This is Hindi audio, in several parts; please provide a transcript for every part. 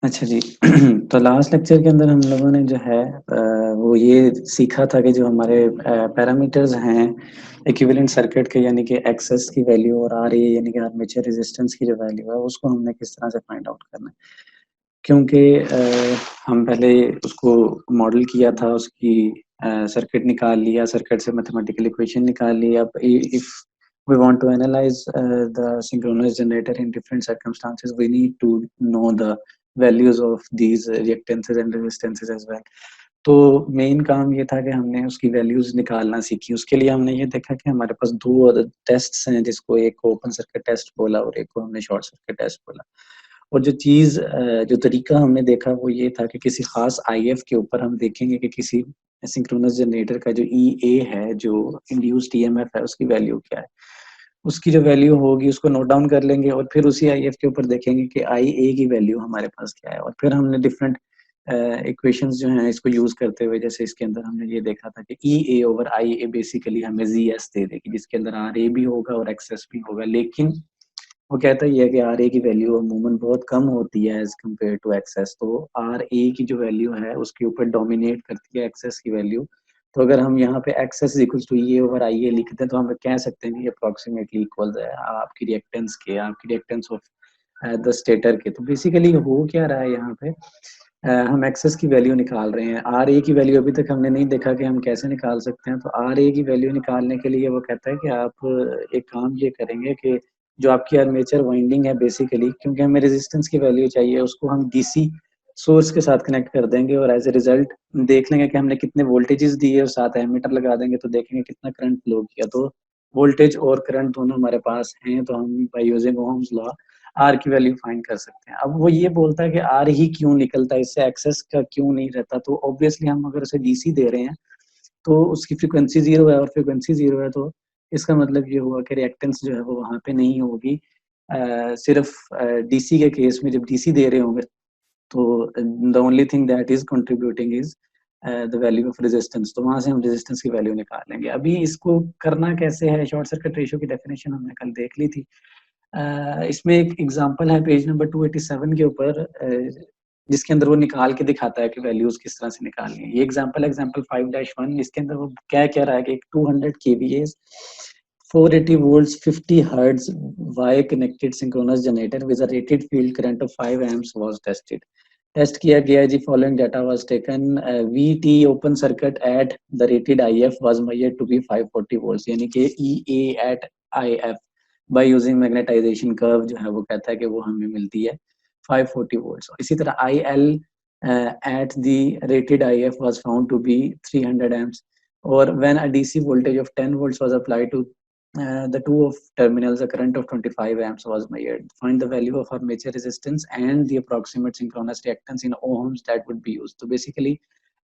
अच्छा जी। तो लास्ट लेक्चर के अंदर हम लोगों ने जो है वो ये सीखा था कि जो हमारे पैरामीटर्स हैं इक्विवेलेंट सर्किट के, यानी कि एक्सेस की वैल्यू और आर ए यानी कि आर्मेचर रेजिस्टेंस की जो वैल्यू है उसको हमने किस तरह से फाइंड आउट करना है। क्योंकि हम पहले उसको मॉडल किया था, उसकी सर्किट निकाल लिया, सर्किट से मैथमेटिकल इक्वेशन निकाल ली। अब if we want to analyze the synchronous generator in different circumstances, we need to know the values of these reactances and resistances as well. तो मेन काम ये था कि हमने उसकी वैल्यूज निकालना सीखी। उसके लिए हमने ये देखा कि हमारे पास दो टेस्ट्स हैं, जिसको एक को ओपन सर्किट टेस्ट बोला और एक को हमने शॉर्ट सर्किट टेस्ट बोला। और जो तरीका हमने देखा वो ये था कि किसी खास आईएफ के ऊपर हम देखेंगे कि किसी सिंक्रोनस जनरेटर का जो ईए है, जो इंड्यूस्ड ईएमएफ है, उसकी वैल्यू क्या है। उसकी जो वैल्यू होगी उसको नोट डाउन कर लेंगे और फिर उसी आईएफ के ऊपर देखेंगे कि आई ए की वैल्यू हमारे पास क्या है। और फिर हमने डिफरेंट इक्वेशंस जो हैं इसको यूज करते हुए, जैसे इसके अंदर हमने ये देखा था कि ई A over I A basically हमें जी एस दे देगी, जिसके अंदर आर ए भी होगा और एक्सेस भी होगा। लेकिन वो कहता ही है कि आर ए की वैल्यू अमूमन बहुत कम होती है एज कम्पेयर टू एक्सेस। तो आर ए की जो वैल्यू है उसके ऊपर डोमिनेट करती है एक्सेस की वैल्यू। तो अगर हम यहाँ पे Xs equals to E A over I A लिख दें तो हम कह सकते हैं कि अप्रोक्सीमेटली इक्वल है आपकी रिएक्टेंस ऑफ द स्टेटर के। तो बेसिकली हो क्या रहा है यहाँ पे, हम एक्सेस की वैल्यू निकाल रहे हैं। आर ए की वैल्यू अभी तक हमने नहीं देखा कि हम कैसे निकाल सकते हैं। तो आर ए की वैल्यू निकालने के लिए वो कहता है कि आप एक काम ये करेंगे कि जो आपकी आर्मेचर वाइंडिंग है बेसिकली, क्योंकि हमें रेजिस्टेंस की वैल्यू चाहिए, उसको हम डीसी सोर्स के साथ कनेक्ट कर देंगे और एज ए रिजल्ट देख लेंगे कि हमने कितने वोल्टेजेस दिए और साथ एमीटर लगा देंगे तो देखेंगे कितना करंट फ्लो किया। तो वोल्टेज और करंट दोनों हमारे पास हैं, तो हम by using Ohm's law R की वैल्यू फाइंड कर सकते हैं। अब वो ये बोलता है कि आर ही क्यों निकलता है, इससे एक्सेस का क्यों नहीं रहता। तो ऑब्वियसली हम अगर उसे डीसी दे रहे हैं तो उसकी फ्रीक्वेंसी जीरो है, और फ्रीक्वेंसी जीरो है तो इसका मतलब ये हुआ कि रिएक्टेंस जो है वो वहाँ पे नहीं होगी। सिर्फ डीसी के केस में जब डीसी दे रहे होंगे तो the only thing that is contributing is the value of resistance. तो वहां से हम रेजिस्टेंस की वैल्यू निकाल लेंगे। अभी इसको करना कैसे है, शॉर्ट सर्किट रेशियो की डेफिनेशन हमने कल देख ली थी। इसमें एक एग्जांपल है पेज नंबर 287 के ऊपर, जिसके अंदर वो निकाल के दिखाता है कि वैल्यूज किस तरह से निकालनी है। ये एग्जांपल 5-1, इसके अंदर वो क्या कह रहा है कि एक 200 kVA 480 volts 50 hertz Y connected synchronous generator with a rated field current of 5 amps was tested. Test किया गया जी, following data was taken. VT open circuit at the rated IF was measured to be 540 volts, यानी कि EA at IF by using magnetization curve जो है वो कहता है कि वो हमें मिलती है 540 वोल्ट्स। इसी तरह I L at the rated IF was found to be 300 amps, और when a DC voltage of 10 volts was applied to the two of terminals, a current of 25 amps was measured. Find the value of armature resistance and the approximate synchronous reactance in ohms that would be used. तो basically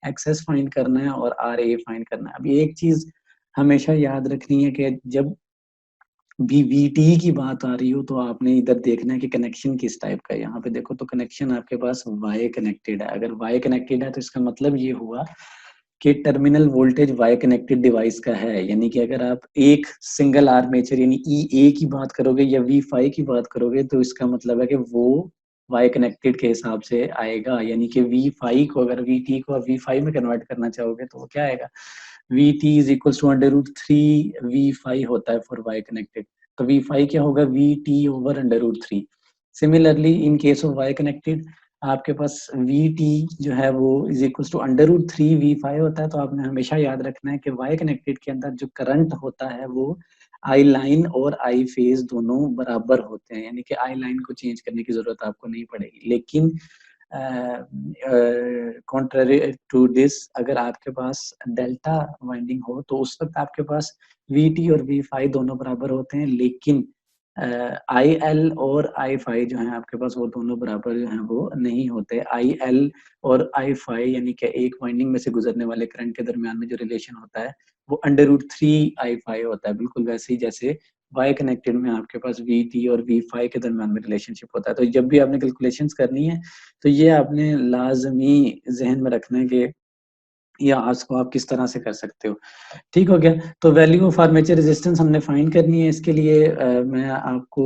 एक्सेस फाइंड करना है और आर ए फाइंड करना है। अभी एक चीज हमेशा याद रखनी है कि जब भी वीटी की बात आ रही हो तो आपने इधर देखना है कि कनेक्शन किस टाइप का है। यहाँ पे देखो तो कनेक्शन आपके पास वाई कनेक्टेड है। अगर वाई कनेक्टेड है तो इसका मतलब ये हुआ कि terminal voltage Y connected device का है। यानी कि अगर आप एक सिंगल आर्मेचर यानी ई ए की बात करोगे या वी फाई की बात करोगे तो इसका मतलब है कि वो वाई कनेक्टेड के हिसाब से आएगा। यानी कि वी फाई को अगर वी टी को वी फाई में कन्वर्ट करना चाहोगे तो वो क्या आएगा, V T is equal to √3 V phi होता है फॉर वाई कनेक्टेड। तो वी फाई क्या होगा, V T over √3। Similarly in case of Y connected आपके पास वी टी जो है वो is equal to √3 V phi होता है। तो आपने हमेशा याद रखना है कि वाई कनेक्टेड के अंदर जो करंट होता है वो आई लाइन और आई फेज दोनों बराबर होते हैं, यानी कि आई लाइन को चेंज करने की जरूरत आपको नहीं पड़ेगी। लेकिन कॉन्ट्ररी टू दिस, अगर आपके पास डेल्टा वाइंडिंग हो तो उस वक्त आपके पास वी टी और वी फाई दोनों बराबर होते हैं, लेकिन आई एल और आई फाई जो है आपके पास वो दोनों बराबर जो है वो नहीं होते। आई एल और आई फाई यानी कि एक वाइंडिंग में से गुजरने वाले करंट के दरमियान में जो रिलेशन होता है वो √3 आई फाई होता है, बिल्कुल वैसे ही जैसे वाई कनेक्टेड में आपके पास वी टी और वी फाई के दरमियान में रिलेशनशिप होता है। तो जब भी आपने कैलकुलेशंस करनी है तो ये आपने लाजमी जहन में रखना है कि या इसको आप किस तरह से कर सकते हो। ठीक हो गया। तो वैल्यू ऑफ आर्मेचर रेजिस्टेंस हमने फाइंड करनी है। इसके लिए मैं आपको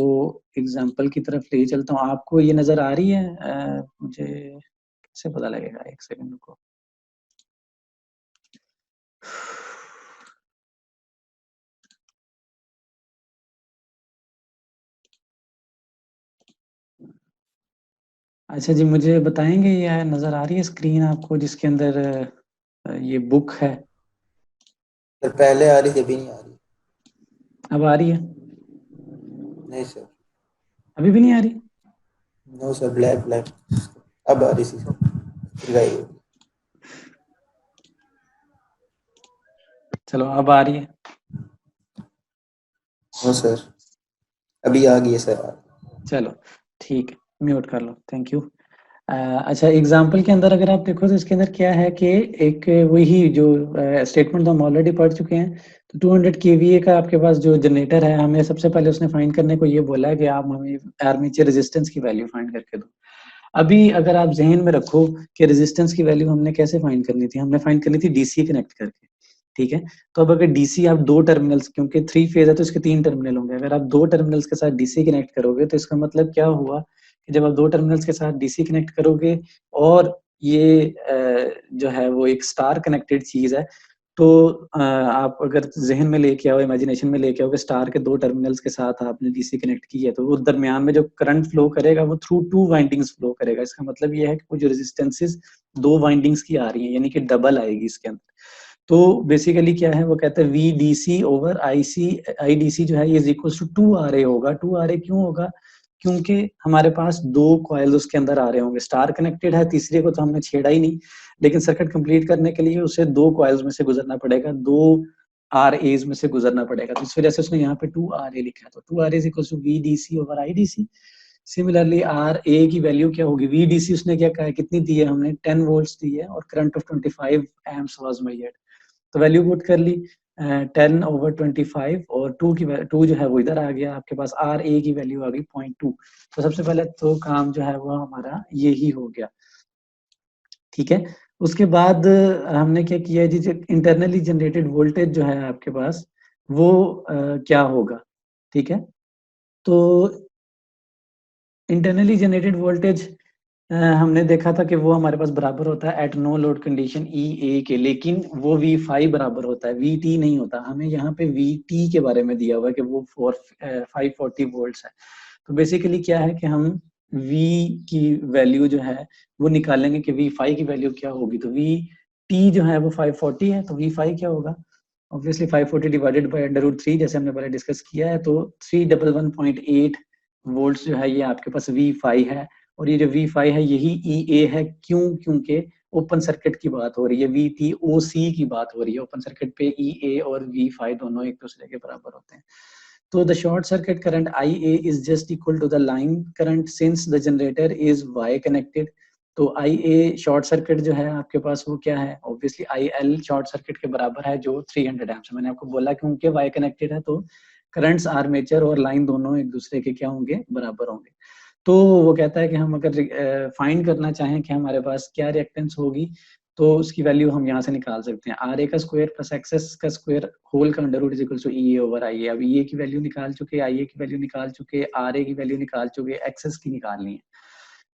एग्जांपल की तरफ ले चलता हूँ। आपको ये नजर आ रही है? मुझे कैसे पता लगेगा? एक सेकंड रुको। अच्छा जी, मुझे बताएंगे ये नजर आ रही है स्क्रीन आपको जिसके अंदर ये बुक है? सर पहले आ रही थी, अभी नहीं आ रही। अब आ रही है? नहीं सर। अभी भी नहीं आ रही? No sir, black black. अब आ रही थी सर, फिर गायब हो गई। चलो अब आ रही है। नो सर, अभी आ गई है सर। चलो ठीक है, म्यूट कर लो। Thank you. अच्छा, एग्जाम्पल के अंदर अगर आप देखो तो इसके अंदर क्या है कि एक वही जो स्टेटमेंट तो हम ऑलरेडी पढ़ चुके हैं। तो 200 केवीए का आपके पास जो जनरेटर है, हमें सबसे पहले उसने फाइंड करने को ये बोला है कि आप हमें आर्मेचर रेजिस्टेंस की वैल्यू फाइंड करके दो। अभी अगर आप जहन में रखो कि रेजिस्टेंस की वैल्यू हमने कैसे फाइंड करनी थी, हमने फाइंड करनी थी डीसी कनेक्ट करके। ठीक है। तो अब अगर डीसी आप दो टर्मिनल्स, क्योंकि 3 फेज है तो इसके 3 टर्मिनल होंगे, अगर आप दो टर्मिनल्स के साथ डीसी कनेक्ट करोगे तो इसका मतलब क्या हुआ कि जब आप दो टर्मिनल्स के साथ डीसी कनेक्ट करोगे और ये जो है वो एक स्टार कनेक्टेड चीज है, तो आप अगर जहन में लेके आओ, इमेजिनेशन में लेके आओ कि स्टार के दो टर्मिनल्स के साथ आपने डीसी कनेक्ट की है, तो वो दरमियान में जो करंट फ्लो करेगा वो थ्रू टू वाइंडिंग्स फ्लो करेगा। इसका मतलब ये है कि वो जो रेजिस्टेंसेस दो वाइंडिंग्स की आ रही है, यानी कि डबल आएगी इसके अंदर। तो बेसिकली क्या है, वो कहता है V D C over I C, I D C जो है ये इज इक्वल टू 2 RA होगा। 2 RA क्यों होगा? क्योंकि हमारे पास दो कॉइल्स उसके अंदर आ रहे होंगे, स्टार कनेक्टेड है, तीसरे को तो हमने छेड़ा ही नहीं, लेकिन सर्किट कंप्लीट करने के लिए उसे दो कॉइल्स में से गुजरना पड़ेगा, दो आर एज में से गुजरना पड़ेगा। तो इस वजह से उसने यहाँ पे 2 RA लिखा है। तो 2 RA is equal to V D C over I D C. Similarly R A की वैल्यू क्या होगी? वी डी सी उसने क्या कहा है, कितनी दी है? हमने 10 वोल्ट्स दी है और current of 25 amps was measured. तो वैल्यू पुट कर ली 10/25, और टू जो है वो इधर आ गया आपके पास, आर ए की वैल्यू आ गई 0.2। तो सबसे पहले तो काम जो है वो हमारा यही हो गया। ठीक है। उसके बाद हमने क्या किया जी, इंटरनली जनरेटेड वोल्टेज जो है आपके पास वो क्या होगा? ठीक है। तो इंटरनली जनरेटेड वोल्टेज हमने देखा था कि वो हमारे पास बराबर होता है एट नो लोड कंडीशन ई ए के, लेकिन वो वी फाइव बराबर होता है, वी टी नहीं होता। हमें यहाँ पे वी टी के बारे में दिया हुआ है कि वो 540 वोल्ट्स है। तो बेसिकली क्या है कि हम वी की वैल्यू जो है वो निकालेंगे कि वी फाइव की वैल्यू क्या होगी। तो वी टी जो है वो 540 है, तो वी फाइव क्या होगा? ऑब्वियसली 540 डिवाइडेड बाय √3, जैसे हमने पहले डिस्कस किया है, तो 311.8 वोल्ट्स जो है ये आपके पास वी फाइव है। और ये जो वी फाइव है यही ई ए है। क्यों? क्योंकि ओपन सर्किट की बात हो रही है, वी टी ओ सी की बात हो रही है। ओपन सर्किट पे ई ए और वी फाइव दोनों एक दूसरे के बराबर होते हैं। तो the short circuit current I A is just equal to the line current since the generator is Y connected. तो आई ए शॉर्ट सर्किट जो है आपके पास वो क्या है? Obviously I L short circuit के बराबर है जो 300 एम्प्स। मैंने आपको बोला क्योंकि वाई कनेक्टेड है तो करंट्स आर्मेचर और लाइन दोनों एक दूसरे के क्या होंगे? बराबर होंगे। तो वो कहता है कि हम अगर फाइंड करना चाहें कि हमारे पास क्या रिएक्टेंस होगी, तो उसकी वैल्यू हम यहाँ से निकाल सकते हैं, आर ए का स्क्वायर प्लस एक्स का स्क्वायर होल का under root is equal to E A over I A. अब ई ए की वैल्यू निकाल चुके, आई ए की वैल्यू निकाल चुके, आर ए की वैल्यू निकाल चुके, एक्सेस की निकालनी है।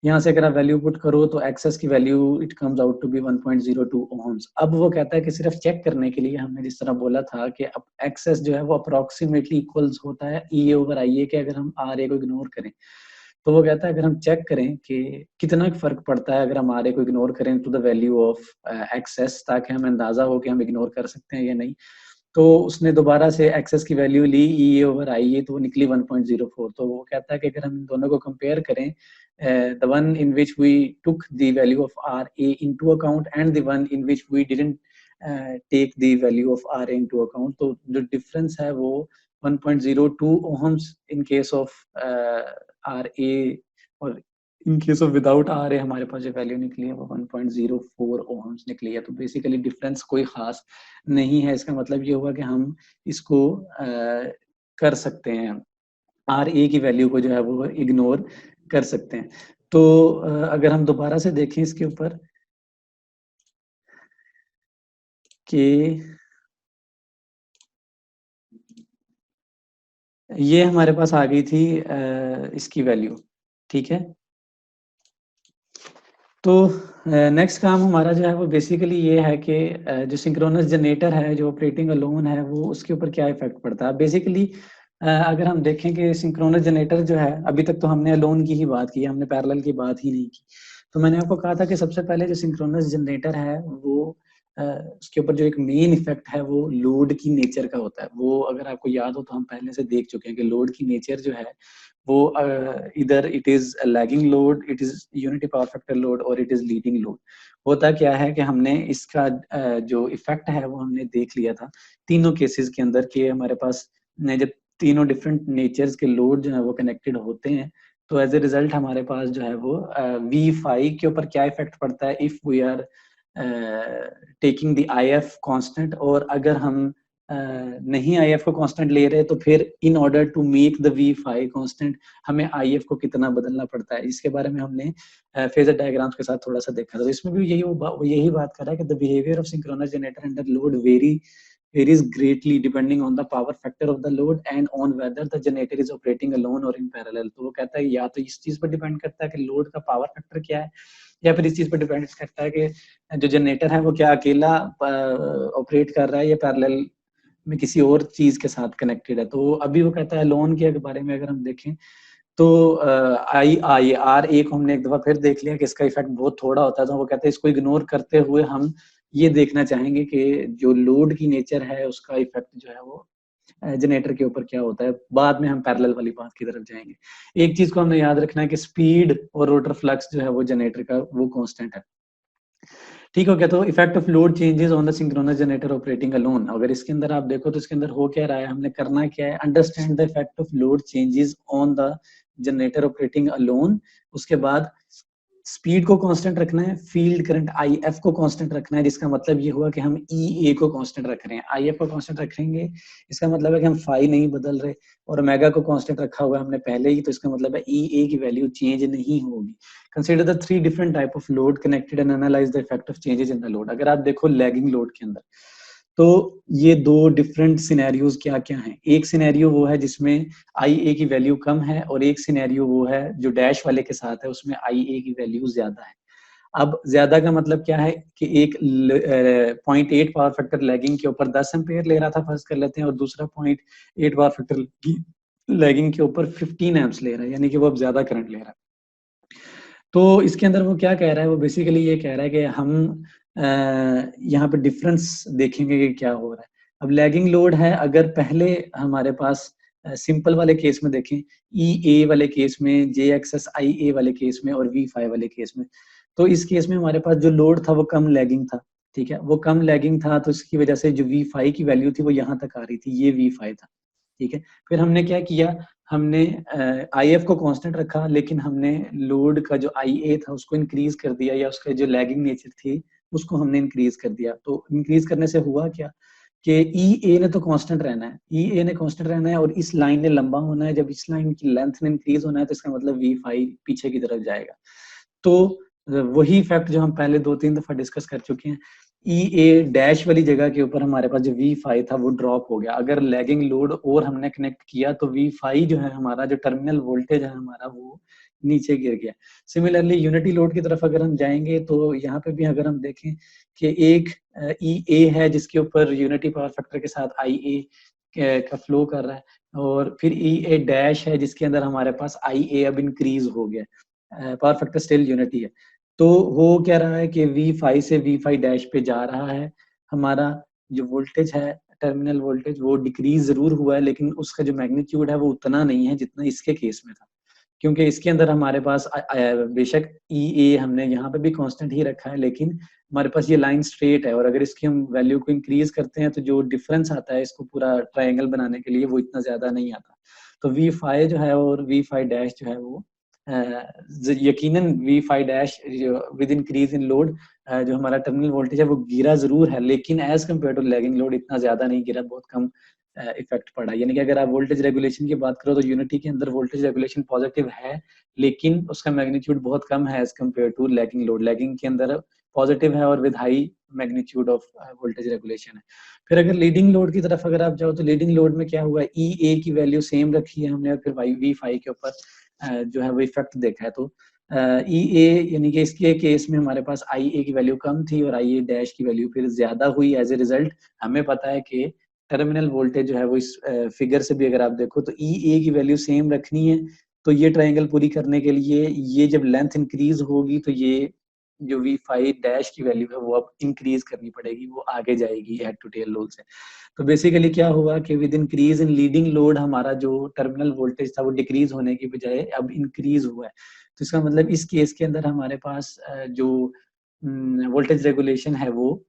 यहाँ से अगर आप वैल्यू पुट करो तो एक्सेस की value it comes out to be 1.02 ohms. अब वो कहता है कि सिर्फ चेक करने के लिए हमने जिस तरह बोला था कि अब एक्सेस जो है वो अप्रोक्सीमेटली इक्वल्स होता है ई ए ओवर आई ए के, अगर हम आर ए को इग्नोर करें। तो वो कहता है अगर हम चेक करें कि कितना फर्क पड़ता है अगर हम आर ए को इग्नोर करें to the value of Xs, ताकि हमें अंदाजा हो कि हम इग्नोर कर सकते हैं या नहीं। तो उसने दोबारा से एक्सेस की value Lee E A over I ए, तो वो निकली 1.04। तो वो कहता है कि अगर हम दोनों को कंपेयर करें, the one in which we took the value of RA into account and the one in which we didn't take the value of RA into account, तो जो डिफरेंस है वो 1.02 ohms in case of RA, और in case of without R A हमारे पास जो वैल्यू निकली है वो 1.04 ohms निकली है। तो बेसिकली डिफरेंस कोई खास नहीं है। इसका मतलब ये हुआ कि हम इसको कर सकते हैं, आर ए की वैल्यू को जो है वो इग्नोर कर सकते हैं। तो अगर हम दोबारा से देखें इसके ऊपर, कि ये हमारे पास आ गई थी इसकी वैल्यू, ठीक है। तो नेक्स्ट काम हमारा जो है वो बेसिकली ये है कि जो सिंक्रोनस जनरेटर है, जो ऑपरेटिंग अलोन है, वो उसके ऊपर क्या इफेक्ट पड़ता है। बेसिकली अगर हम देखें कि सिंक्रोनस जनरेटर जो है, अभी तक तो हमने अलोन की ही बात की, हमने पैरेलल की बात ही नहीं की। तो मैंने आपको कहा था कि सबसे पहले जो सिंक्रोनस जनरेटर है वो उसके ऊपर जो एक मेन इफेक्ट है वो लोड की नेचर का होता है। वो अगर आपको याद हो तो हम पहले से देख चुके हैं कि लोड की नेचर जो है वो इधर it is lagging load, it is unity power factor load और इट इज लीडिंग लोड। होता क्या है कि हमने इसका जो इफेक्ट है वो हमने देख लिया था तीनों केसेस के अंदर कि हमारे पास जब तीनों डिफरेंट नेचर्स के लोड जो है वो कनेक्टेड होते हैं तो एज ए रिजल्ट हमारे पास जो है वो वी फाई के ऊपर क्या इफेक्ट पड़ता है if we are taking the I F constant. और अगर हम नहीं आई एफ को कांस्टेंट ले रहे तो फिर in order to make the V phi constant हमें आई एफ को कितना बदलना पड़ता है। इसके बारे में हमने फेजर डायग्राम्स के साथ थोड़ा सा देखा था। तो इसमें भी यही बात कर रहा है कि the behaviour of synchronous generator under load varies greatly depending on the power factor of the load and on whether the generator is operating alone or in parallel। तो वो कहता है या तो इस चीज पर डिपेंड करता है कि लोड का पावर फैक्टर क्या है, या फिर इस चीज पर डिपेंड करता है कि जो जनरेटर है वो क्या अकेला ऑपरेट कर रहा है या पैरेलल में किसी और चीज के साथ कनेक्टेड है। तो अभी वो कहता है लोन के बारे में अगर हम देखें तो आई आई आर ए को हमने एक दफा फिर देख लिया कि इसका इफेक्ट बहुत थोड़ा होता है। तो वो कहते हैं इसको इग्नोर करते हुए हम ये देखना चाहेंगे कि जो लोड की नेचर है उसका इफेक्ट जो है वो जनरेटर के ऊपर क्या होता है। बाद में हम पैरेलल वाली बात की तरफ जाएंगे। एक चीज को हमने याद रखना है कि स्पीड और रोटर फ्लक्स जो है वो जनरेटर का वो कांस्टेंट है, ठीक हो गया। तो effect of load changes on the synchronous generator operating alone, अगर इसके अंदर आप देखो तो इसके अंदर हो क्या रहा है, हमने करना क्या है, understand the effect of load changes on the generator operating alone. उसके बाद स्पीड को कांस्टेंट रखना है, फील्ड करंट आई एफ को कांस्टेंट रखना है, जिसका मतलब ये हुआ कि हम ई ए को कांस्टेंट रख रहे हैं, आई एफ को कांस्टेंट रखेंगे इसका मतलब है कि हम फाई नहीं बदल रहे, और मेगा को कांस्टेंट रखा हुआ है हमने पहले ही, तो इसका मतलब है ई ए की वैल्यू चेंज नहीं होगी। Consider the three different type of load connected and analyse the effect of changes in the load. अगर आप देखो लैगिंग लोड के अंदर तो ये दो डिफरेंट सिनेरियोज क्या क्या हैं। एक सिनेरियो वो है जिसमें आई ए की वैल्यू कम है, और एक सिनेरियो वो है जो डैश वाले के साथ है उसमें आई ए की वैल्यू ज्यादा है। अब ज्यादा का मतलब क्या है कि एक 0.8 पावर फैक्टर लैगिंग के ऊपर 10 एम्पेयर ले रहा था फर्ज कर लेते हैं, और दूसरा 0.8 पावर फैक्टर लैगिंग के ऊपर 15 एम्प्स ले रहा है, यानी कि वो अब ज्यादा करंट ले रहा है। तो इसके अंदर वो क्या कह रहा है, वो बेसिकली ये कह रहा है कि हम यहाँ पे डिफरेंस देखेंगे कि क्या हो रहा है। अब लैगिंग लोड है, अगर पहले हमारे पास सिंपल वाले केस में देखें, ई ए वाले केस में, जे एक्स आई ए वाले केस में और वी फाइव वाले केस में, तो इस केस में हमारे पास जो लोड था वो कम लैगिंग था, ठीक है, वो कम लैगिंग था, तो इसकी वजह से जो वी फाइव की वैल्यू थी वो यहाँ तक आ रही थी, ये वी फाइव था, ठीक है। फिर हमने क्या किया, हमने आई एफ को कांस्टेंट रखा, लेकिन हमने लोड का जो आई ए था उसको इंक्रीज कर दिया, या उसका जो लैगिंग नेचर थी उसको हमने इंक्रीज कर दिया। तो इंक्रीज करने से हुआ क्या कि ई ए ने तो कांस्टेंट रहना है, ई ए ने कांस्टेंट रहना है, और इस लाइन ने लंबा होना है। जब इस लाइन की लेंथ ने इंक्रीज होना है तो इसका मतलब वी फाइव पीछे की तरफ जाएगा। तो वही फैक्ट जो हम पहले 2-3 दफा डिस्कस कर चुके हैं, ई ए डैश वाली जगह के ऊपर हमारे पास जो वी फाइव था वो ड्रॉप हो गया। अगर लैगिंग लोड और हमने कनेक्ट किया तो वी फाइव जो है हमारा, जो टर्मिनल वोल्टेज है हमारा, वो नीचे गिर गया। सिमिलरली यूनिटी लोड की तरफ अगर हम जाएंगे तो यहाँ पे भी अगर हम देखें कि एक ई ए है जिसके ऊपर यूनिटी पावर फैक्टर के साथ आई ए का फ्लो कर रहा है, और फिर ई ए डैश है जिसके अंदर हमारे पास आई ए अब इंक्रीज हो गया, पावर फैक्टर स्टिल यूनिटी है। तो वो कह रहा है कि वी फाइव से वी फाइव डैश पे जा रहा है, हमारा जो वोल्टेज है टर्मिनल वोल्टेज वो डिक्रीज जरूर हुआ है, लेकिन उसका जो मैग्नीट्यूड है वो उतना नहीं है जितना इसके केस में था, क्योंकि इसके अंदर हमारे पास बेशक ई ए हमने यहाँ पे भी कांस्टेंट ही रखा है, लेकिन हमारे पास ये लाइन स्ट्रेट है, और अगर इसकी हम वैल्यू को इंक्रीज करते हैं तो जो डिफरेंस आता है इसको पूरा ट्रायंगल बनाने के लिए वो इतना ज्यादा नहीं आता। तो वी फाइव जो है और वी फाइव डैश जो है वो यकीनन V five dash with increase in load जो हमारा टर्मिनल वोल्टेज है वो गिरा जरूर है, लेकिन as compare to lagging load इतना ज्यादा नहीं गिरा, बहुत कम इफेक्ट पड़ा। यानी कि अगर आप वोल्टेज रेगुलेशन की बात करो तो यूनिटी के अंदर वोल्टेज रेगुलेशन पॉजिटिव है, लेकिन उसका मैग्नीट्यूड बहुत कम है as compare to lagging load. Lagging के अंदर पॉजिटिव है और with high magnitude of voltage regulation है। फिर अगर लीडिंग लोड की तरफ अगर आप जाओ तो लीडिंग लोड में क्या हुआ, ई ए की वैल्यू सेम रखी है हमने और फिर वी फाई के ऊपर जो है वो इफेक्ट देखा है। तो ई ए यानी कि इसके केस में हमारे पास आई ए की वैल्यू कम थी और आई ए डैश की वैल्यू फिर ज्यादा हुई। एज ए रिजल्ट हमें पता है कि टर्मिनल वोल्टेज जो है वो इस फिगर से भी अगर आप देखो तो ई ए की वैल्यू सेम रखनी है। तो ये ट्रायंगल पूरी करने के लिए ये जब लेंथ इंक्रीज होगी तो ये जो वी फाइव डैश की वैल्यू है वो अब इंक्रीज करनी पड़ेगी, वो आगे जाएगी हेड टू टेल लोड से। तो बेसिकली क्या हुआ कि with increase in leading load हमारा जो टर्मिनल वोल्टेज था वो डिक्रीज होने की बजाय अब इंक्रीज हुआ है। तो इसका मतलब इस केस के अंदर हमारे पास जो वोल्टेज रेगुलेशन है वो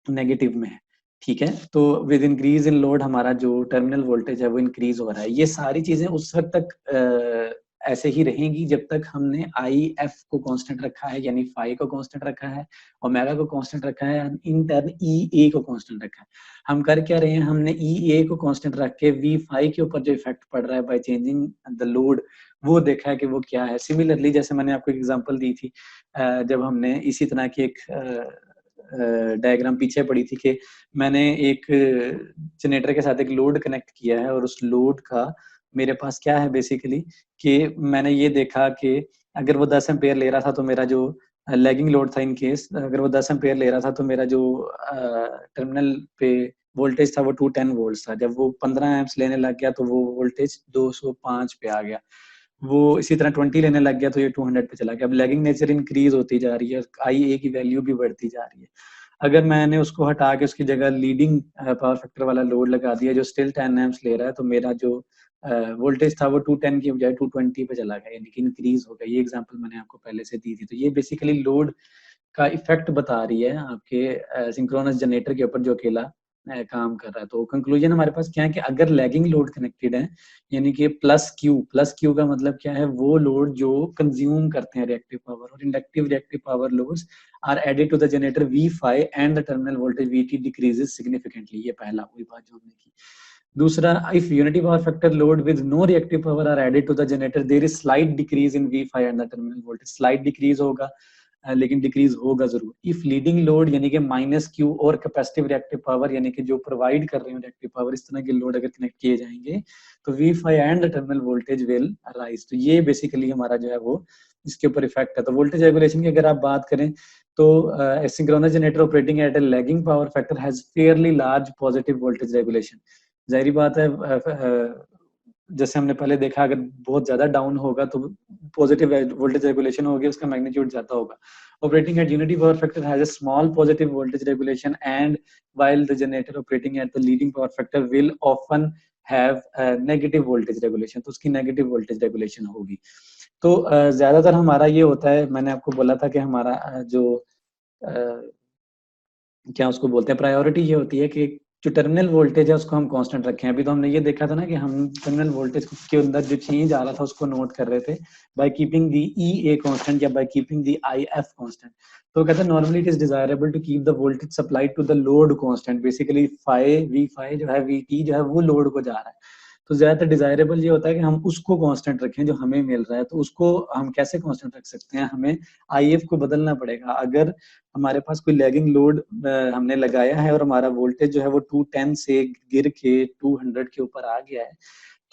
नेगेटिव में है। ठीक है, तो विद इंक्रीज इन लोड हमारा जो टर्मिनल वोल्टेज है वो इंक्रीज हो रहा है। ये सारी चीजें उस वक्त तक ऐसे ही रहेंगी जब तक हमने आई एफ को कांस्टेंट रखा है, यानी फाई को कांस्टेंट रखा है, ओमेगा को कांस्टेंट रखा है, इन टर्न ई ए को कांस्टेंट रखा है। हम कर क्या रहे हैं, हमने ई ए को कांस्टेंट रख के वी फाई के ऊपर जो इफेक्ट पड़ रहा है बाय चेंजिंग द लोड वो देखा है कि वो क्या है। सिमिलरली जैसे मैंने आपको एग्जांपल दी थी जब हमने इसी तरह की एक डायग्राम पीछे पड़ी थी कि मैंने एक जनरेटर के साथ एक लोड कनेक्ट किया है और उस लोड का मेरे पास क्या है बेसिकली कि मैंने ये देखा कि अगर वो 10 एम्पेयर ले रहा था तो मेरा जो लैगिंग लोड था इन केस, अगर वो 10 एम्पेयर ले रहा था तो मेरा जो टर्मिनल पे वोल्टेज था वो 210 वोल्ट था। जब वो 15 एम्प्स लेने लग गया तो वो वोल्टेज 205 पे आ गया। वो इसी तरह 20 लेने लग गया तो ये 200 पे चला गया। अब लैगिंग नेचर इंक्रीज होती जा रही है, आई ए की वैल्यू भी बढ़ती जा रही है। अगर मैंने उसको हटा के उसकी जगह लीडिंग पावर फैक्टर वाला लोड लगा दिया जो स्टिल 10 एम्प्स ले रहा है तो मेरा जो वोल्टेज था वो 210 की बजाय 220 पे चला गया, यानी कि इंक्रीज हो गया। ये एग्जांपल मैंने आपको पहले से दी थी। तो ये बेसिकली लोड का इफेक्ट बता रही है आपके सिंक्रोनस जनरेटर के ऊपर जो अकेला काम कर रहा है। तो कंक्लूजन हमारे पास क्या है कि अगर लैगिंग लोड कनेक्टेड है यानी कि प्लस क्यू का मतलब क्या है, वो लोड जो कंज्यूम करते हैं रिएक्टिव पावर, और inductive reactive power loads are added to the generator V5 and the terminal voltage VT decreases significantly. ये पहला वही बात जो हमने की। दूसरा, if unity power factor load with no reactive power are added to the generator there is slight decrease in V5 and the terminal voltage. Slight decrease होगा लेकिन डिक्रीज होगा जरूर। इफ लीडिंग लोड यानी कि -Q और कैपेसिटिव रिएक्टिव पावर यानी कि जो प्रोवाइड कर रहे हैं रिएक्टिव पावर, इस तरह के लोड अगर कनेक्ट किए जाएंगे तो V5 and the terminal voltage will rise. तो ये बेसिकली हमारा जो है वो इसके ऊपर इफेक्ट है। तो वोल्टेज रेगुलेशन की अगर आप बात करें तो synchronous generator operating eight A lagging power factor has fairly large positive voltage regulation. जाहिर बात है जैसे हमने पहले देखा अगर बहुत ज्यादा डाउन होगा तो पॉजिटिव वोल्टेज रेगुलेशन होगी, उसका मैग्नीट्यूड ज्यादा होगा। Operating eight unity power factor has a small positive voltage regulation and while the generator operating at the leading power factor will often have negative voltage regulation. तो उसकी नेगेटिव वोल्टेज रेगुलेशन होगी। तो ज्यादातर हमारा ये होता है, मैंने आपको बोला था कि हमारा जो क्या उसको बोलते हैं, प्रायोरिटी ये होती है कि जो टर्मिनल वोल्टेज है उसको हम कांस्टेंट रखें। अभी तो हमने ये देखा था ना कि हम टर्मिनल वोल्टेज के अंदर जो चेंज आ रहा था उसको नोट कर रहे थे by keeping the E A constant या by keeping the I F constant. तो कहते हैं normally it is desirable to keep the voltage supplied to the load constant. Basically V five जो है वी टी जो है वो लोड को जा रहा है। तो ज्यादातर डिजायरेबल ये होता है कि हम उसको कांस्टेंट रखें जो हमें मिल रहा है। तो उसको हम कैसे कांस्टेंट रख सकते हैं, हमें आई एफ को बदलना पड़ेगा। अगर हमारे पास कोई लैगिंग लोड हमने लगाया है और हमारा वोल्टेज जो है वो 210 से गिर के 200 के ऊपर आ गया है,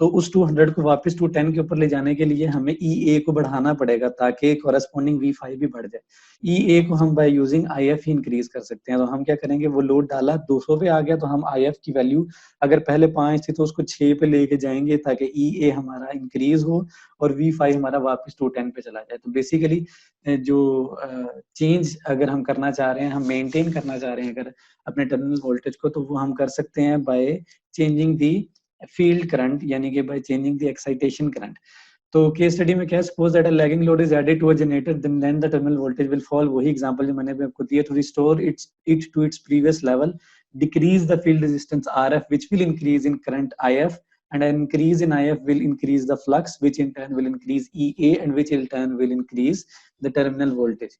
तो उस 200 को वापस 210 के ऊपर ले जाने के लिए हमें ई ए को बढ़ाना पड़ेगा ताकि कॉरेस्पॉन्डिंग V5 भी बढ़ जाए। ई ए को हम by using I F he increase कर सकते हैं। तो हम क्या करेंगे, वो लोड डाला 200 पे आ गया तो हम आई एफ की वैल्यू अगर पहले 5 थी तो उसको 6 पे लेके जाएंगे ताकि ई ए हमारा इंक्रीज हो और V5 हमारा वापस 210 पे चला जाए। तो बेसिकली जो चेंज अगर हम करना चाह रहे हैं, हम मेंटेन करना चाह रहे हैं अगर अपने टर्मिनल वोल्टेज को, तो वो हम कर सकते हैं by changing the field current यानी कि by changing the excitation current. तो केस स्टडी में क्या है, suppose that a lagging load is added to a generator then the terminal voltage will fall. वही एग्जांपल जो मैंने भी आपको दिया, to restore it to its previous level decrease the field resistance RF which will increase in current IF, and an increase in IF will increase the flux which in turn will increase EA and which in turn will increase the terminal voltage.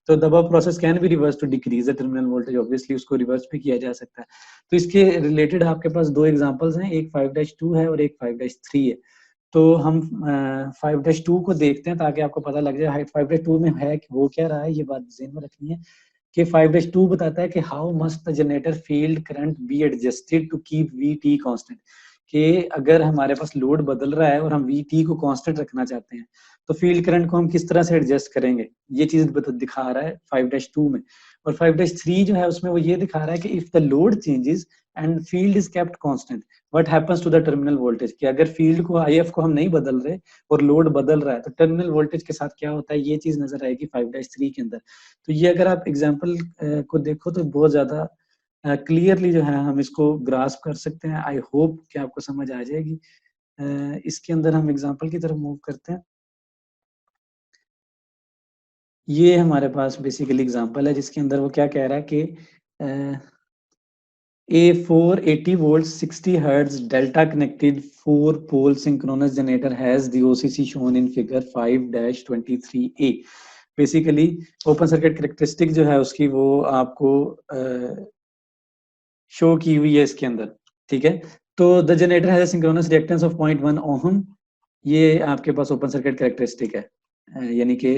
तो the above process can be reversed to decrease the terminal voltage, obviously उसको रिवर्स भी किया जा सकता है। तो इसके रिलेटेड आपके पास दो एग्जांपल्स हैं, एक 5-2 है और एक 5-3 है। तो हम 5-2 को देखते हैं ताकि आपको पता लग जाए 5-2 में है कि वो क्या रहा है, ये बात ज़हन में रखनी है कि 5-2 बताता है कि how must the generator field current be adjusted to keep VT constant, कि अगर हमारे पास लोड बदल रहा है और हम वीटी को कांस्टेंट रखना चाहते हैं तो फील्ड करंट को हम किस तरह से एडजस्ट करेंगे, ये चीज दिखा रहा है 5-2 में। और 5-3 जो है उसमें वो ये दिखा रहा है कि if the load changes and field is kept constant what happens to the terminal voltage, कि अगर फील्ड को आईएफ को हम नहीं बदल रहे और लोड बदल रहा है तो टर्मिनल वोल्टेज के साथ क्या होता है, ये चीज नजर आएगी 5-3 के अंदर। तो ये अगर आप एग्जाम्पल को देखो तो बहुत ज्यादा क्लियरली जो है हम इसको ग्रास्प कर सकते हैं। आई होप कि आपको समझ आ जाएगी। इसके अंदर हम एग्जाम्पल की तरफ मूव करते हैं। ये हमारे पास बेसिकली एग्जाम्पल है जिसके अंदर वो क्या कह रहा है कि a 480 volts 60 hertz delta connected 4 pole synchronous generator has the OCC shown in figure 5-23A। Basically open circuit characteristic जो है उसकी वो आपको शो की हुई है इसके अंदर, ठीक है। तो the generator has a synchronous reactance of 0.1 ohm, ये आपके पास ओपन सर्किट कैरेक्टरिस्टिक है, यानी कि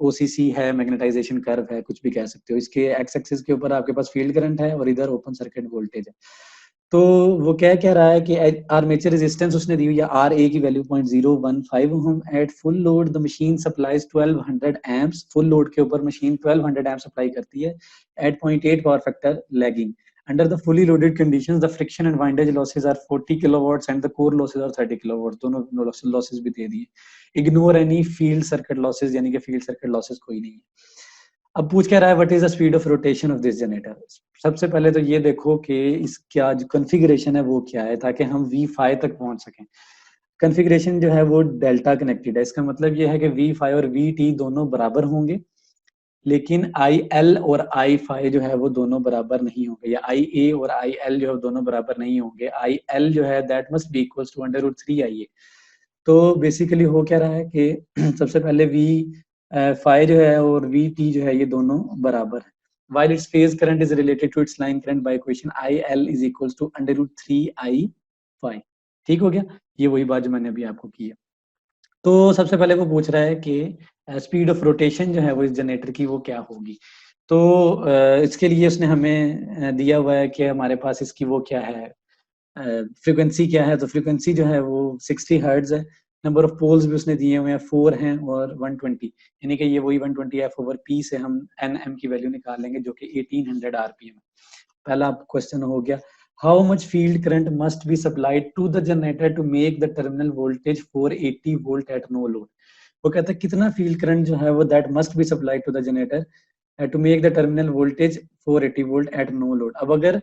ओसीसी है, मैग्नेटाइजेशन कर्व है, कुछ भी कह सकते हो। इसके एक्स एक्सिस के ऊपर आपके पास फील्ड करंट है और इधर ओपन सर्किट वोल्टेज है। तो वो क्या रहा है कि आर्मेचर रेजिस्टेंस उसने दी हुई है आर ए की value 0.015 ohm. At full load the machine supplies 1200 amps, full load के ऊपर मशीन 1200 एम्प सप्लाई करती है at 0.8 power factor lagging. Under the fully loaded conditions, the friction and windage losses are 40 kilowatts and the core losses are 30 kilowatts. दोनों losses भी दे दिए। Ignore any field circuit losses, यानी कि field circuit losses कोई नहीं है। अब पूछ क्या रहा है what is the speed of rotation of this generator. सबसे पहले तो ये देखो कि इसका जो कॉन्फ़िगरेशन है वो क्या है ताकि हम V5 तक पहुंच सकें। कॉन्फ़िगरेशन जो है वो डेल्टा कनेक्टेड है, इसका मतलब ये है कि V5 और VT दोनों बराबर होंगे, लेकिन IL और I5 जो है वो दोनों बराबर नहीं होंगे, या IA और IL जो है दोनों बराबर नहीं होंगे। IL जो है that must be equals to √3IA। तो बेसिकली हो क्या रहा है कि सबसे पहले V5 जो है और VT जो है ये दोनों बराबर है। While its phase current is related to its line current by equation IL is equals to √3I5। ठीक हो गया, ये वही बात जो मैंने अभी आपको की है। तो सबसे पहले वो पूछ रहा है कि स्पीड ऑफ रोटेशन जो है वो इस जनरेटर की वो क्या होगी। तो इसके लिए उसने हमें दिया हुआ है कि हमारे पास इसकी वो क्या है, फ्रीक्वेंसी क्या है। तो फ्रीक्वेंसी जो है वो 60 हर्ट्ज है। नंबर ऑफ पोल्स भी उसने दिए हुए हैं 4 हैं और 120, यानी कि ये वही 120 F/P से हम Nm की वैल्यू निकाल लेंगे जो कि 1800 RPM है। पहला क्वेश्चन हो गया, how much field current must be supplied to the generator to make the terminal voltage 480 volt at no load. वो कहता है कितना फील्ड करंट जो है वो that must be supplied to the generator to make the terminal voltage 480 volt at no load. अब अगर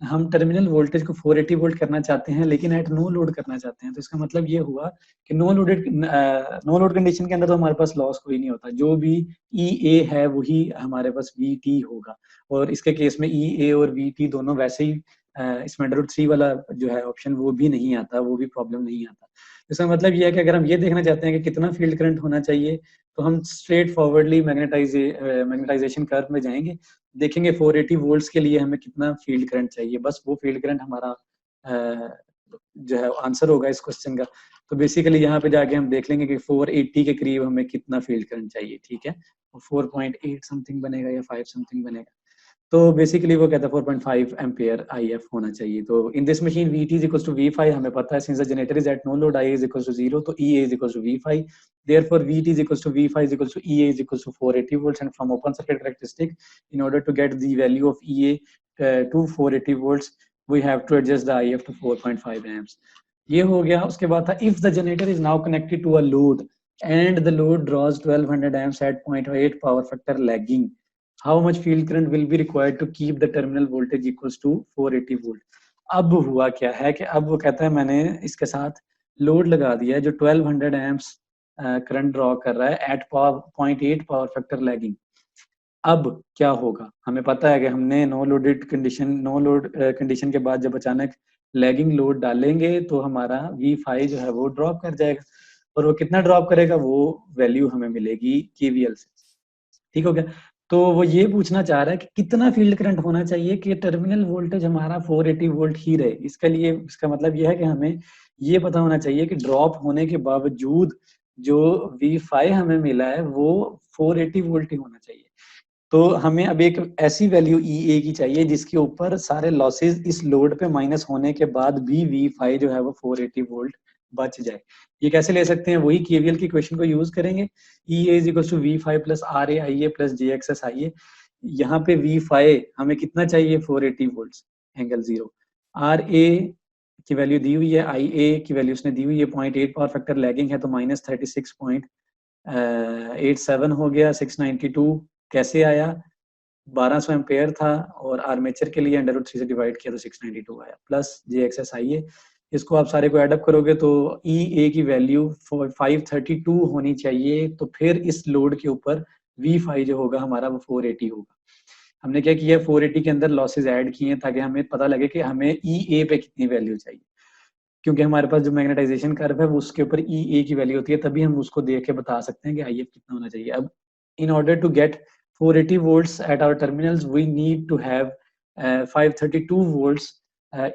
हम टर्मिनल वोल्टेज को 480 वोल्ट करना चाहते हैं लेकिन एट नो लोड करना चाहते हैं, तो इसका मतलब ये हुआ कि नो लोड कंडीशन के अंदर तो हमारे पास लॉस कोई नहीं होता, जो भी EA है वही हमारे पास VT होगा। और इसके केस में EA और VT दोनों वैसे ही इसमें √3 वाला जो है ऑप्शन वो भी नहीं आता, वो भी प्रॉब्लम नहीं आता। इसका मतलब ये है कि अगर हम ये देखना चाहते हैं कि कितना फील्ड करंट होना चाहिए तो हम स्ट्रेट फॉरवर्डली मैग्नेटाइजेशन कर्व में जाएंगे, देखेंगे 480 वोल्ट्स के लिए हमें कितना फील्ड करंट चाहिए, बस वो फील्ड करंट हमारा जो है आंसर होगा इस क्वेश्चन का। तो बेसिकली यहाँ पे जाके हम देख लेंगे कि 480 के करीब हमें कितना फील्ड करंट चाहिए, ठीक है। 4.8 समथिंग बनेगा या 5 समथिंग बनेगा। तो बेसिकली वो कहता है 4.5 एम्पियर IF होना चाहिए। तो in this machine VT is equals to V5 हमें पता है, since the generator is at no load IA is equals to 0, तो EA is equals to V5, therefore VT is equals to V5 is equals to EA is equals to 480 volts, and from open circuit characteristic in order to get the value of EA to 480 volts we have to adjust the IF to 4.5 amps। ये हो गया। उसके बाद था if the generator is now connected to a load and the load draws 1200 amps at 0.8 power factor lagging, how much field current will be required to keep the terminal voltage equals to 480 volt। अब हुआ क्या है कि अब वो कहता है मैंने इसके साथ लोड लगा दिया है जो 1200 एम्प्स करंट ड्रॉ कर रहा है एट 0.8 पावर फैक्टर लैगिंग। अब क्या होगा, हमें पता है कि हमने नो लोड कंडीशन के बाद जब अचानक लैगिंग लोड डालेंगे तो हमारा V5 जो है वो ड्रॉप कर जाएगा, और वो कितना ड्रॉप करेगा वो वैल्यू हमें मिलेगी KVL से। ठीक हो गया। तो वो ये पूछना चाह रहा है कि कितना फील्ड करंट होना चाहिए कि टर्मिनल वोल्टेज हमारा 480 वोल्ट ही रहे। इसके लिए इसका मतलब ये है कि हमें ये पता होना चाहिए कि ड्रॉप होने के बावजूद जो V5 हमें मिला है वो 480 वोल्ट ही होना चाहिए। तो हमें अब एक ऐसी वैल्यू ई ए की चाहिए जिसके ऊपर सारे लॉसेस इस लोड पे माइनस होने के बाद भी V5 जो है वो 480 वोल्ट बच जाए। ये कैसे ले सकते हैं, वही केवीएल की इक्वेशन को यूज करेंगे, E A is equal to V5 plus R A I A plus J X I A. यहाँ पे V5 हमें कितना चाहिए, 480 वोल्ट एंगल 0। आर ए की वैल्यू दी हुई है, आई ए की वैल्यू उसने दी हुई है 0.8 पावर फैक्टर लैगिंग है तो माइनस 36.87 हो गया। 692 कैसे आया, 1200 एम्पेयर था और आर्मेचर के लिए अंडर रूट 3 से डिवाइड किया तो 692 आया plus J X S I A. इसको आप सारे को एडअप करोगे तो ई ए की वैल्यू 532 होनी चाहिए, तो फिर इस लोड के ऊपर V5 जो होगा हमारा वो 480 होगा। हमने क्या किया, 480 के अंदर लॉसेज ऐड किए हैं ताकि हमें पता लगे कि हमें ई ए पे कितनी वैल्यू चाहिए, क्योंकि हमारे पास जो मैग्नेटाइजेशन कर्व है वो उसके ऊपर ई ए की वैल्यू होती है, तभी हम उसको देख के बता सकते हैं कि आई एफ कितना होना चाहिए। अब in order to get 480 volts at our terminals, we need to have 532 volts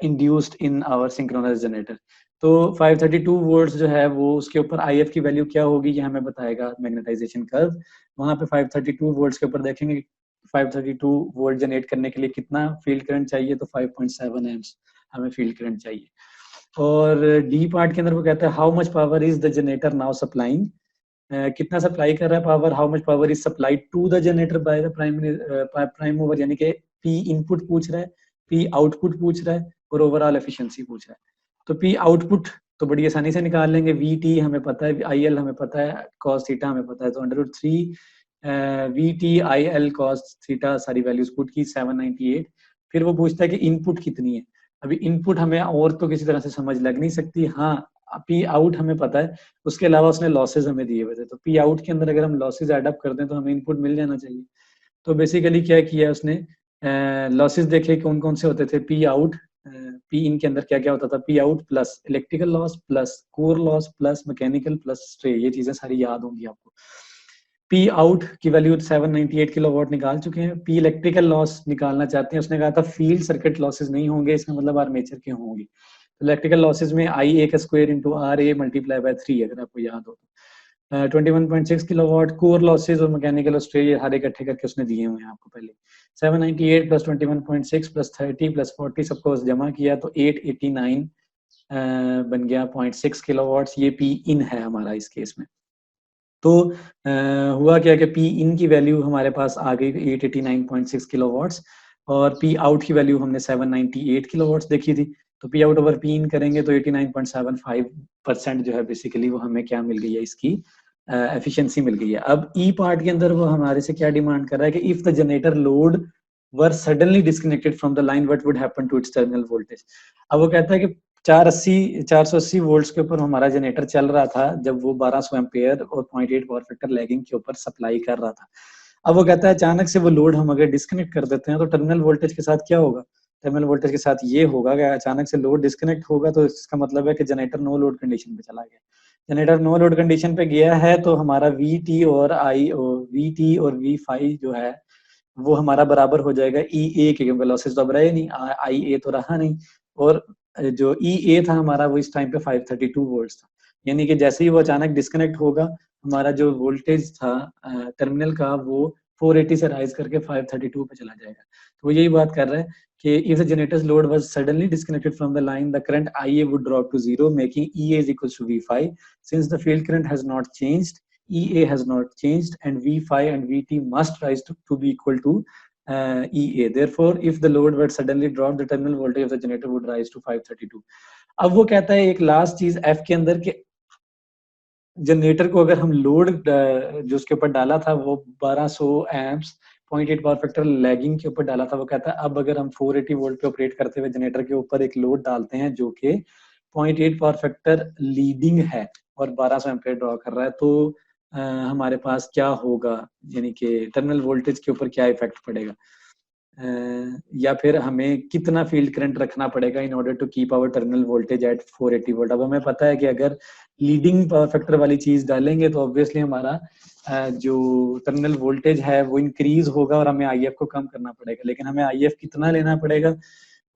induced in our synchronous generator. तो 532 volts जो है वो उसके ऊपर IF की वैल्यू क्या होगी ये हमें बताएगा मैग्नेटाइजेशन कर्व। वहाँ पे 532 volts के ऊपर देखेंगे 532 वोल्ट जनरेट करने के लिए कितना फील्ड करंट चाहिए, तो 5.7 एम्प्स हमें फील्ड करंट चाहिए। और डी पार्ट के अंदर वो कहता है how much power is the generator now supplying, कितना सप्लाई कर रहा है power, how much power is supplied to the generator by the prime mover, यानी कि पी इनपुट पूछ रहा है, पी आउटपुट पूछ रहा है और ओवरऑल एफिशिएंसी पूछ रहा है। तो पी आउटपुट तो बड़ी आसानी से निकाल लेंगे, वी टी हमें पता है, आई एल हमें पता है, कॉस थीटा हमें पता है, तो under root 3 V T I L cos theta सारी वैल्यूज पुट की 798। फिर वो पूछता है कि इनपुट कितनी है। अभी इनपुट हमें और तो किसी तरह से समझ लग नहीं सकती, हाँ पी आउट हमें पता है, उसके अलावा उसने लॉसेज हमें दिए हुए थे, तो पी आउट के अंदर अगर हम लॉसेज एडअप कर दें तो हमें इनपुट मिल जाना चाहिए। तो बेसिकली क्या किया उसने, लॉसेज देखे कौन कौन से होते थे, पी आउट, पी इन के अंदर क्या क्या होता था, P out plus electrical loss plus core loss plus mechanical plus stray, ये चीजें सारी याद होंगी आपको। पी आउट की वैल्यू 798 किलोवाट निकाल चुके हैं, पी इलेक्ट्रिकल लॉस निकालना चाहते हैं, उसने कहा था फील्ड सर्किट लॉसेज नहीं होंगे, इसका मतलब आर्मेचर के होंगे। इलेक्ट्रिकल लॉसेज में आई ए का square into R A multiply by 3 अगर आपको याद हो तो 21.6 किलोवाट। कोर लॉसेज और मैकेनिकल ऑस्ट्रेलिया हर इकट्ठे करके उसने दिए हुए हैं आपको पहले। 798 प्लस 21.6 प्लस 30 प्लस 40 सबको जमा किया तो 889 बन गया 0.6 किलोवाट। ये पी इन है हमारा इस केस में। तो हुआ क्या कि पी इन की वैल्यू हमारे पास आ गई 889.6 किलोवाट्स और पी आउट की वैल्यू हमने 798 किलोवाट्स देखी थी, तो P out over P in करेंगे तो 89.75% जो है बेसिकली वो हमें क्या मिल गई है, इसकी एफिशिएंसी मिल गई है। अब ई पार्ट के अंदर वो हमारे से क्या डिमांड कर रहा है कि if the generator load were suddenly disconnected from the line what would happen to its terminal voltage. अब वो कहता है कि 480 वोल्ट्स के ऊपर हमारा जनरेटर चल रहा था जब वो 1200 एम्पेयर और 0.8 पावर फैक्टर लैगिंग के ऊपर सप्लाई कर रहा था। अब वो कहता है अचानक से वो लोड हम अगर डिस्कनेक्ट कर देते हैं तो टर्मिनल वोल्टेज के साथ क्या होगा, टर्मिनल वोल्टेज के साथ ये होगा कि अचानक से लोड डिस्कनेक्ट होगा तो इसका मतलब है कि जनरेटर नो लोड कंडीशन पे चला गया। जनरेटर नो लोड कंडीशन पे गया है तो हमारा वी टी और V5 जो है वो हमारा बराबर हो जाएगा ई ए के, क्योंकि लॉसेस तो अब रहे नहीं, आई ए तो रहा नहीं, और जो ई ए था हमारा वो इस टाइम पे 532 वोल्ट था। यानी कि जैसे ही वो अचानक डिस्कनेक्ट होगा हमारा जो वोल्टेज था टर्मिनल का वो 480 से राइज करके 532 पे चला जाएगा। तो वो यही बात कर रहा है कि if the generator's load was suddenly disconnected from the line, the current IA would drop to 0, making EA is equals to V5. Since the field current has not changed, EA has not changed, and V5 and VT must rise to be equal to EA. Therefore, if the load were suddenly dropped, the terminal voltage of the generator would rise to 532. अब वो कहता है एक लास्ट चीज F के अंदर के जनरेटर को अगर हम लोड जो उसके ऊपर डाला था वो 1200 एम्प्स 0.8 पावर फैक्टर लैगिंग के ऊपर डाला था, वो कहता है अब अगर हम 480 वोल्ट पे ऑपरेट करते हुए जनरेटर के ऊपर एक लोड डालते हैं जो कि 0.8 पावर फैक्टर लीडिंग है और 1200 एम्पेयर ड्रॉ कर रहा है तो हमारे पास क्या होगा, यानी कि टर्मिनल वोल्टेज के ऊपर क्या इफेक्ट पड़ेगा, या फिर हमें कितना फील्ड करंट रखना पड़ेगा in order to keep our terminal voltage at 480 volt. अब हमें पता है कि अगर लीडिंग पावर फैक्टर वाली चीज डालेंगे तो ऑब्वियसली हमारा जो टर्मिनल वोल्टेज है वो इंक्रीज होगा और हमें आईएफ को कम करना पड़ेगा, लेकिन हमें आईएफ कितना लेना पड़ेगा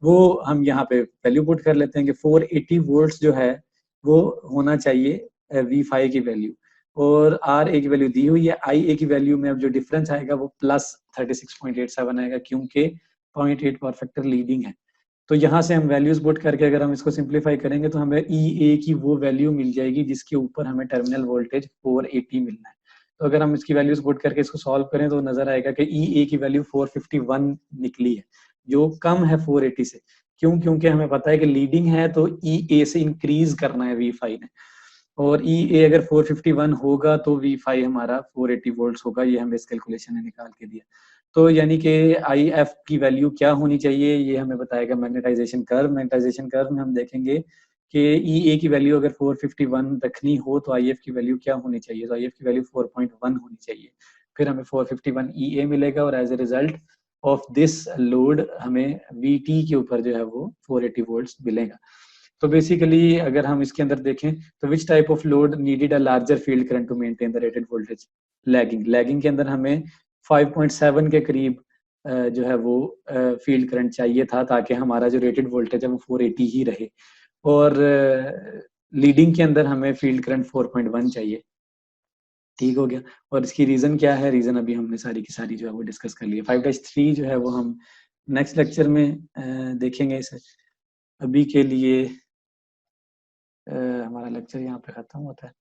वो हम यहाँ पे वैल्यू पुट कर लेते हैं कि 480 वोल्ट्स जो है वो होना चाहिए V5 की वैल्यू, और आर ए की वैल्यू दी हुई है, आई ए की वैल्यू में अब जो डिफरेंस आएगा वो प्लस 36.87 आएगा, क्योंकि 0.8 पावर फैक्टर लीडिंग है। तो यहाँ से हम वैल्यूज पुट करके अगर हम इसको सिंप्लीफाई करेंगे तो हमें EA की वो वैल्यू मिल जाएगी जिसके ऊपर हमें टर्मिनल वोल्टेज 480 मिलना है। तो अगर हम इसकी वैल्यूज पुट करके इसको सॉल्व करें तो नजर आएगा कि EA की वैल्यू 451 निकली है, जो कम है 480 से। क्यों? क्योंकि हमें पता है कि लीडिंग है तो EA से इंक्रीज करना है V5 ने, और EA अगर 451 होगा तो V5 हमारा 480 वोल्ट्स होगा। ये हमें इस कैलकुलेशन ने निकाल के दिया। तो यानी कि IF की वैल्यू क्या होनी चाहिए, ये हमें बताएगा मैग्नेटाइजेशन कर्व। मैग्नेटाइजेशन कर्व में हम देखेंगे कि EA की वैल्यू अगर 451 रखनी हो तो IF की वैल्यू क्या होनी चाहिए, तो IF की वैल्यू 4.1 होनी चाहिए। फिर हमें 451 EA मिलेगा, और as a result of this load हमें VT के ऊपर जो है वो 480 वोल्ट्स मिलेगा। तो बेसिकली अगर हम इसके अंदर देखें तो which type of load needed a larger field current to maintain the rated voltage. Lagging के अंदर हमें 5.7 के करीब जो है वो फील्ड करंट चाहिए था, ताकि हमारा जो रेटेड वोल्टेज है वो 480 ही रहे, और लीडिंग के अंदर हमें फील्ड करंट 4.1 चाहिए। ठीक हो गया। और इसकी रीजन क्या है, रीजन अभी हमने सारी की सारी जो है वो डिस्कस कर लिया। 5-3 जो है वो हम नेक्स्ट लेक्चर में देखेंगे इसे। अभी के लिए हमारा लेक्चर यहाँ पे खत्म होता है।